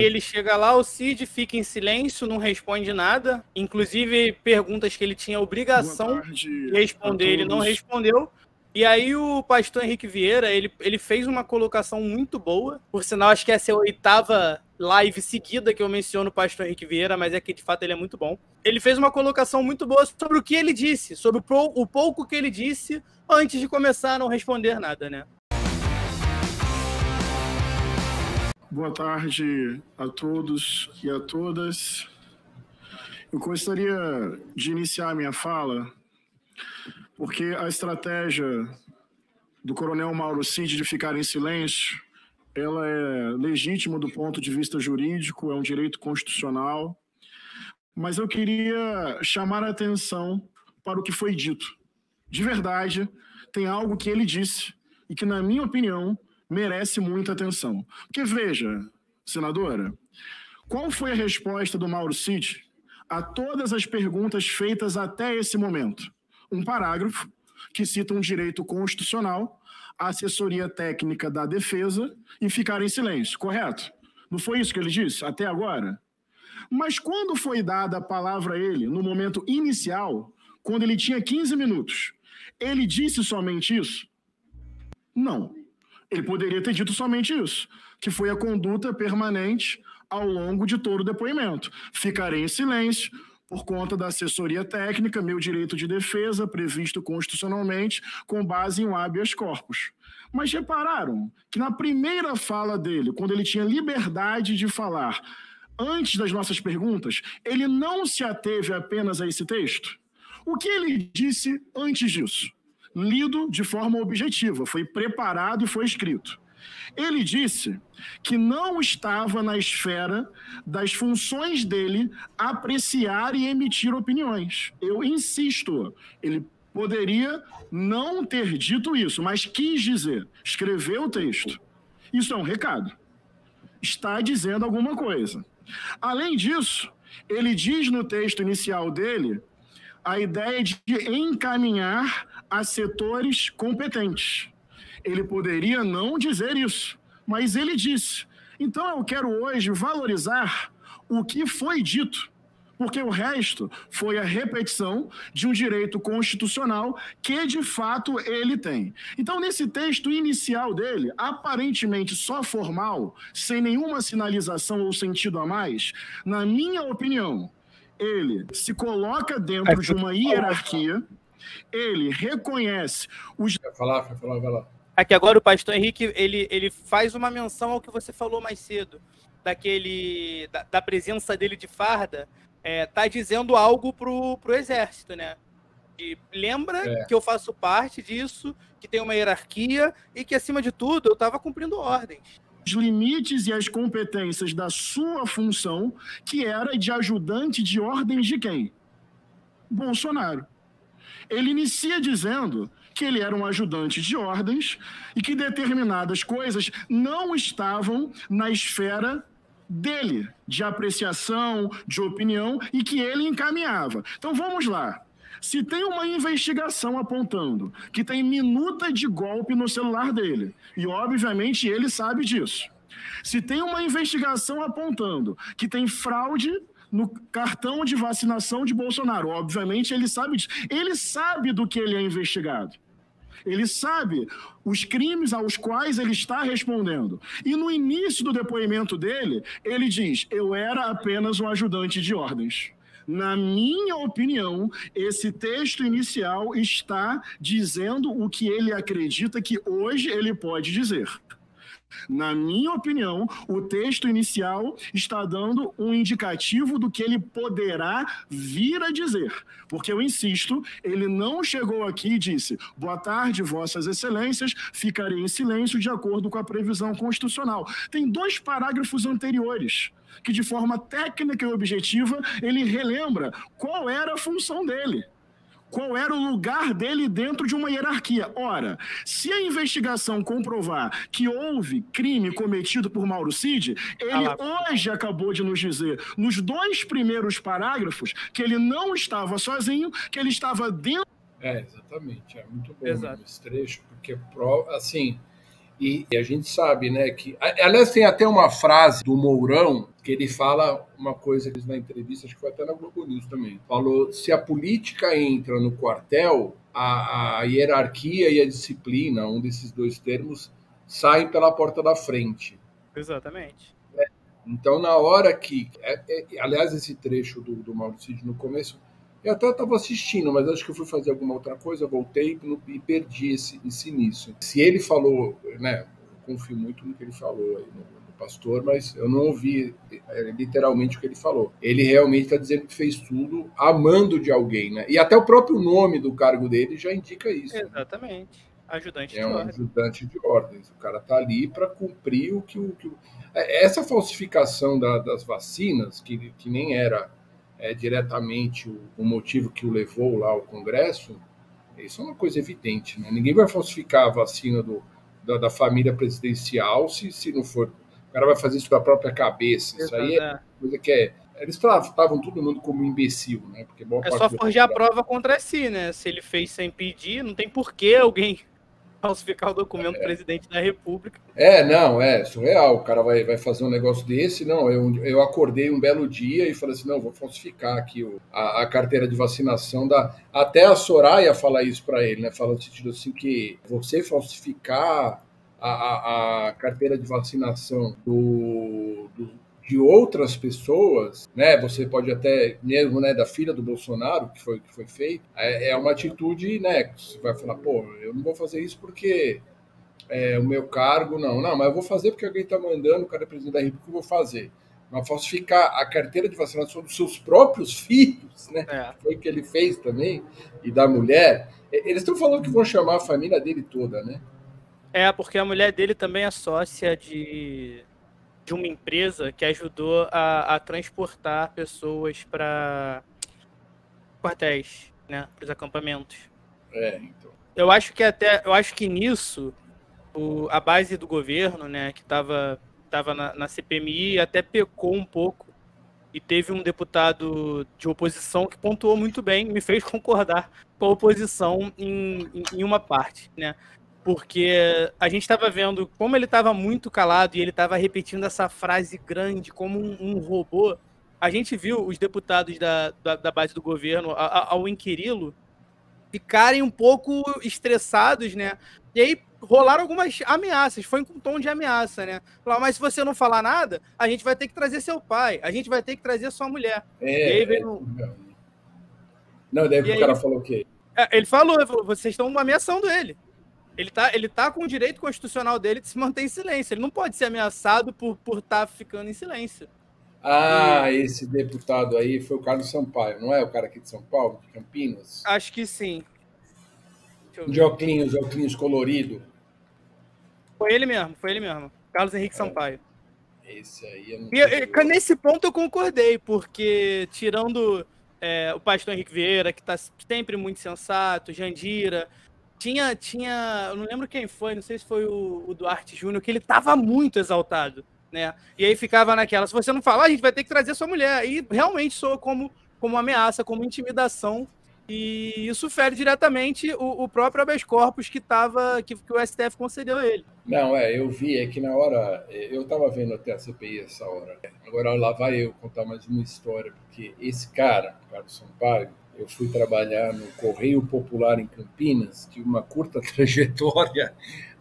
Ele chega lá, o Cid fica em silêncio, não responde nada. Inclusive, perguntas que ele tinha obrigação de responder, ele não respondeu. E aí o pastor Henrique Vieira, ele fez uma colocação muito boa. Por sinal, acho que essa é a 8ª live seguida que eu menciono o pastor Henrique Vieira, mas é que de fato ele é muito bom. Ele fez uma colocação muito boa sobre o que ele disse, sobre o pouco que ele disse antes de começar a não responder nada, né? Boa tarde a todos e a todas. Eu gostaria de iniciar a minha fala porque a estratégia do coronel Mauro Cid de ficar em silêncio, ela é legítima do ponto de vista jurídico, é um direito constitucional, mas eu queria chamar a atenção para o que foi dito. De verdade, tem algo que ele disse e que, na minha opinião, merece muita atenção. Porque, veja, senadora, qual foi a resposta do Mauro Cid a todas as perguntas feitas até esse momento? Um parágrafo que cita um direito constitucional, a assessoria técnica da defesa e ficar em silêncio, correto? Não foi isso que ele disse até agora? Mas quando foi dada a palavra a ele, no momento inicial, quando ele tinha 15 minutos, ele disse somente isso? Não. Ele poderia ter dito somente isso, que foi a conduta permanente ao longo de todo o depoimento. Ficarei em silêncio por conta da assessoria técnica, meu direito de defesa, previsto constitucionalmente, com base em um habeas corpus. Mas repararam que na primeira fala dele, quando ele tinha liberdade de falar, antes das nossas perguntas, ele não se ateve apenas a esse texto? O que ele disse antes disso? Lido de forma objetiva, foi preparado e foi escrito. Ele disse que não estava na esfera das funções dele apreciar e emitir opiniões. Eu insisto, ele poderia não ter dito isso, mas quis dizer, escreveu o texto. Isso é um recado. Está dizendo alguma coisa. Além disso, ele diz no texto inicial dele a ideia de encaminhar a setores competentes. Ele poderia não dizer isso, mas ele disse. Então eu quero hoje valorizar o que foi dito, porque o resto foi a repetição de um direito constitucional que de fato ele tem. Então nesse texto inicial dele, aparentemente só formal, sem nenhuma sinalização ou sentido a mais, na minha opinião, ele se coloca dentro de uma hierarquia, ele reconhece os... Vai lá. Aqui agora o pastor Henrique, ele faz uma menção ao que você falou mais cedo, da presença dele de farda, tá dizendo algo pro exército, né? E lembra que eu faço parte disso, que tem uma hierarquia e que, acima de tudo, eu estava cumprindo ordens. Os limites e as competências da sua função, que era de ajudante de ordens de quem? Bolsonaro. Ele inicia dizendo que ele era um ajudante de ordens e que determinadas coisas não estavam na esfera dele, de apreciação, de opinião, e que ele encaminhava. Então vamos lá. Se tem uma investigação apontando que tem minuta de golpe no celular dele, e obviamente ele sabe disso. Se tem uma investigação apontando que tem fraude no cartão de vacinação de Bolsonaro, obviamente ele sabe disso. Ele sabe do que ele é investigado. Ele sabe os crimes aos quais ele está respondendo. E no início do depoimento dele, ele diz: eu era apenas um ajudante de ordens. Na minha opinião, esse texto inicial está dizendo o que ele acredita que hoje ele pode dizer. Na minha opinião, o texto inicial está dando um indicativo do que ele poderá vir a dizer. Porque, eu insisto, ele não chegou aqui e disse: boa tarde, vossas excelências, ficarei em silêncio de acordo com a previsão constitucional. Tem 2 parágrafos anteriores que, de forma técnica e objetiva, ele relembra qual era a função dele. Qual era o lugar dele dentro de uma hierarquia? Ora, se a investigação comprovar que houve crime cometido por Mauro Cid, ele hoje acabou de nos dizer, nos 2 primeiros parágrafos, que ele não estava sozinho, que ele estava dentro... Exatamente. É muito bom esse trecho, porque, assim, E a gente sabe, né, que... Aliás, tem até uma frase do Mourão que ele fala uma coisa que na entrevista, acho que foi até na Globo News também. Falou, se a política entra no quartel, a hierarquia e a disciplina, um desses dois termos, saem pela porta da frente. Exatamente. Então, na hora que... aliás, esse trecho do Mauricídio no começo, eu até estava assistindo, mas acho que eu fui fazer alguma outra coisa, voltei e perdi esse início. Se ele falou, né, eu confio muito no que ele falou aí no pastor, mas eu não ouvi literalmente o que ele falou. Ele realmente está dizendo que fez tudo amando de alguém, né? E até o próprio nome do cargo dele já indica isso. Exatamente. Né? Ajudante de ordem. É um ajudante de ordens. O cara está ali para cumprir o que... Essa falsificação das vacinas, que nem era diretamente o motivo que o levou lá ao Congresso, isso é uma coisa evidente, né? Ninguém vai falsificar a vacina da família presidencial se não for... O cara vai fazer isso da própria cabeça. Isso aí é coisa que eles tratavam todo mundo como imbecil, né? Porque é só forjar a prova contra si, né? Se ele fez sem pedir, não tem por que alguém falsificar o documento do presidente da República. Não, é surreal. O cara vai fazer um negócio desse. Não, eu acordei um belo dia e falei assim, não, vou falsificar aqui a carteira de vacinação até a Soraya fala isso para ele, né? Fala no sentido assim que você falsificar a carteira de vacinação de outras pessoas, né? Você pode até mesmo, né, da filha do Bolsonaro que foi feito, é uma atitude, né? Você vai falar, pô, eu não vou fazer isso porque o meu cargo, não, mas eu vou fazer porque alguém está mandando, o cara é presidente da República, eu vou fazer. Mas falsificar a carteira de vacinação dos seus próprios filhos, né? Foi o que ele fez também, e da mulher. Eles estão falando que vão chamar a família dele toda, né? Porque a mulher dele também é sócia de uma empresa que ajudou a transportar pessoas para quartéis, né? Para os acampamentos. Então. Eu acho que nisso a base do governo, né, que estava na CPMI, até pecou um pouco. E teve um deputado de oposição que pontuou muito bem, me fez concordar com a oposição em uma parte, né? Porque a gente estava vendo como ele estava muito calado e ele estava repetindo essa frase grande como um robô. A gente viu os deputados da base do governo, ao inquiri-lo, ficarem um pouco estressados, né? E aí rolaram algumas ameaças, foi com um tom de ameaça, né? Falaram, mas se você não falar nada, a gente vai ter que trazer seu pai, a gente vai ter que trazer sua mulher. E aí veio... Não, daí o cara falou o quê? Ele falou, vocês estão ameaçando ele. Ele tá com o direito constitucional dele de se manter em silêncio. Ele não pode ser ameaçado por estar ficando em silêncio. Esse deputado aí foi o Carlos Sampaio, não é o cara aqui de São Paulo, de Campinas? Acho que sim. De óculos colorido. Foi ele mesmo. Carlos Henrique Sampaio. Esse aí eu não nesse ponto eu concordei, porque tirando o pastor Henrique Vieira, que tá sempre muito sensato, Jandira, tinha, eu não lembro quem foi, não sei se foi o Duarte Júnior, que ele tava muito exaltado, né? E aí ficava naquela, se você não falar, a gente vai ter que trazer sua mulher. E realmente soa como ameaça, como intimidação, e isso fere diretamente o próprio habeas corpus que o STF concedeu a ele. Não, eu vi, que na hora, eu estava vendo até a CPI essa hora. Agora lá vai eu contar mais uma história, porque esse cara, Carlos Sampaio, eu fui trabalhar no Correio Popular em Campinas, tive uma curta trajetória,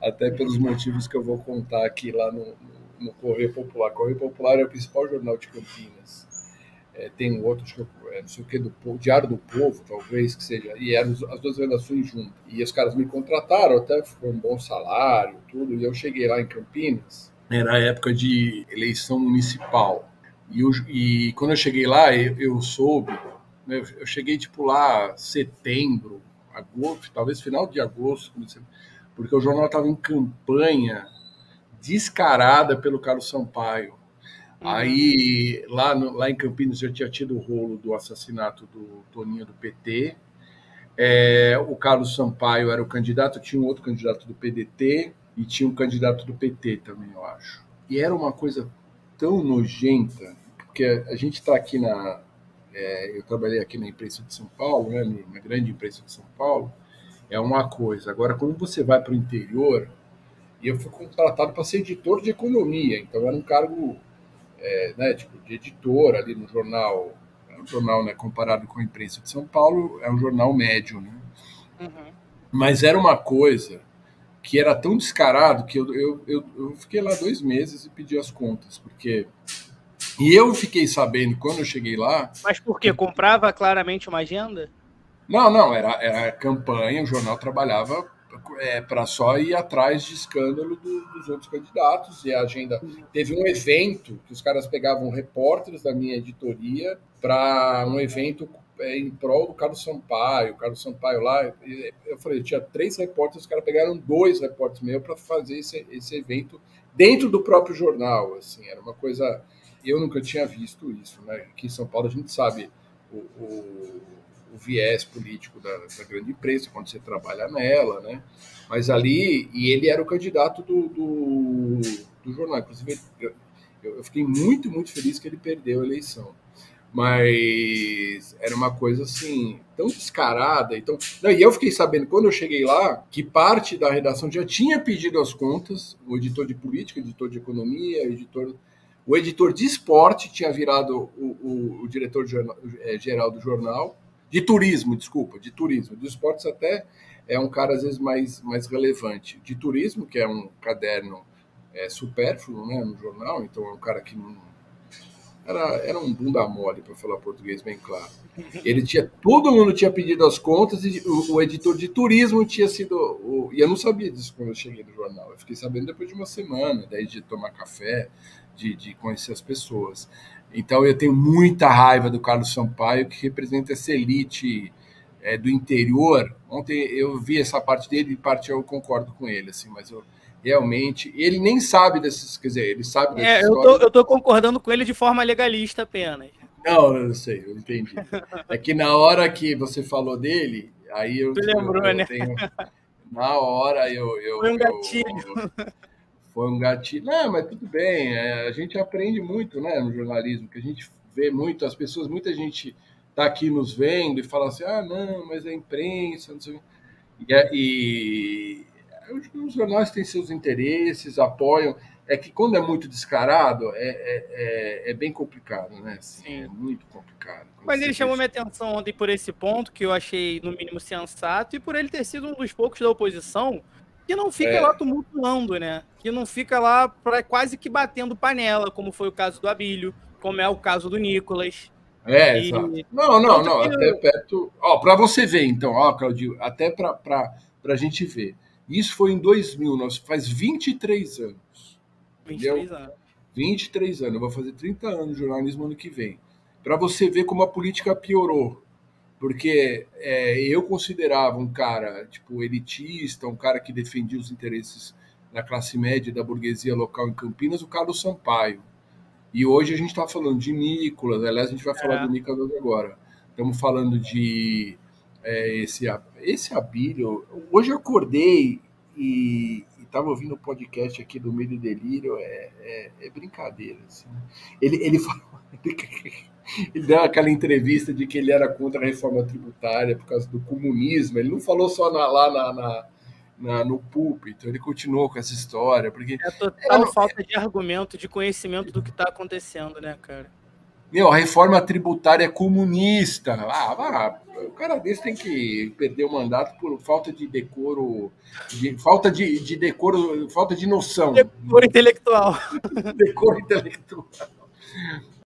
até pelos motivos que eu vou contar aqui lá no Correio Popular. Correio Popular é o principal jornal de Campinas. Tem um outro, não sei o que, do Diário do Povo, talvez, que seja, e eram as duas redações juntas. E os caras me contrataram, até foi um bom salário, tudo, e eu cheguei lá em Campinas, era a época de eleição municipal. E quando eu cheguei lá, eu soube, né, eu cheguei tipo lá setembro, agosto, talvez final de agosto, porque o jornal estava em campanha descarada pelo Carlos Sampaio. Aí, lá em Campinas, já tinha tido o rolo do assassinato do Toninho do PT. O Carlos Sampaio era o candidato, tinha um outro candidato do PDT e tinha um candidato do PT também, eu acho. E era uma coisa tão nojenta, porque a gente está aqui eu trabalhei aqui na imprensa de São Paulo, né, na grande imprensa de São Paulo, é uma coisa. Agora, quando você vai para o interior, E eu fui contratado para ser editor de economia, então era um cargo né, tipo, de editor ali no jornal. Um jornal, né, comparado com a imprensa de São Paulo, é um jornal médio, né? Uhum. Mas era uma coisa que era tão descarado que eu fiquei lá 2 meses e pedi as contas, porque... E eu fiquei sabendo, quando eu cheguei lá... Mas por quê? Comprava claramente uma agenda? Não, era campanha, o jornal trabalhava para só ir atrás de escândalo dos outros candidatos, e a agenda... Teve um evento que os caras pegavam repórteres da minha editoria para um evento em prol do Carlos Sampaio. O Carlos Sampaio lá, eu falei, eu tinha 3 repórteres, os caras pegaram 2 repórteres meus para fazer esse evento dentro do próprio jornal. Assim, era uma coisa... Eu nunca tinha visto isso, né? Aqui em São Paulo a gente sabe o viés político da grande imprensa, quando você trabalha nela, né? Mas ali, e ele era o candidato do jornal. Inclusive, eu fiquei muito, muito feliz que ele perdeu a eleição. Mas era uma coisa assim, tão descarada. Então, e eu fiquei sabendo, quando eu cheguei lá, que parte da redação já tinha pedido as contas, o editor de política, o editor de economia, o editor de esporte tinha virado o diretor geral do jornal, de turismo, de esportes até é um cara às vezes mais relevante. De turismo, que é um caderno supérfluo, né, no jornal, então é um cara que não... Era um bunda mole, para falar português bem claro. Todo mundo tinha pedido as contas e o editor de turismo tinha sido... E eu não sabia disso quando eu cheguei no jornal. Eu fiquei sabendo depois de uma semana, daí de tomar café, de conhecer as pessoas. Então eu tenho muita raiva do Carlos Sampaio, que representa essa elite do interior. Ontem eu vi essa parte dele e parte eu concordo com ele, assim, mas eu... Realmente, ele nem sabe desses, quer dizer, ele sabe dessas histórias. Eu tô concordando com ele de forma legalista apenas. Não, eu sei, eu entendi. É que na hora que você falou dele, aí eu... Tu lembrou, né? Na hora eu... Foi um gatilho. Foi um gatilho. Não, mas tudo bem, a gente aprende muito, né, no jornalismo, que a gente vê muito, as pessoas, muita gente tá aqui nos vendo e fala assim, não, mas é imprensa, não sei o que. Os jornais têm seus interesses, apoiam. É que quando é muito descarado, é bem complicado, né? Assim, é muito complicado. Mas ele chamou minha atenção ontem por esse ponto, que eu achei, no mínimo, sensato, e por ele ter sido um dos poucos da oposição que não fica lá tumultuando, né? Que não fica lá quase que batendo panela, como foi o caso do Abílio, como é o caso do Nicolas. Exato. Não, até perto... Para você ver, então, Claudio, até para a gente ver. Isso foi em 2000, faz 23 anos. 23 anos. 23 anos. Eu vou fazer 30 anos de jornalismo ano que vem. Para você ver como a política piorou. Porque eu considerava um cara tipo elitista, um cara que defendia os interesses da classe média e da burguesia local em Campinas, o Carlos Sampaio. E hoje a gente está falando de Nicolas. Aliás, a gente vai falar do Nicolas agora. Estamos falando de... esse Abílio, hoje eu acordei e estava ouvindo o podcast aqui do Medo e Delírio, é brincadeira. Assim. Ele deu aquela entrevista de que ele era contra a reforma tributária por causa do comunismo. Ele não falou só lá no púlpito, ele continuou com essa história. Porque total falta de argumento, de conhecimento do que está acontecendo, né, cara? A reforma tributária é comunista. O cara desse tem que perder o mandato por falta de decoro, falta de decoro, falta de noção. Decoro intelectual. Decoro intelectual.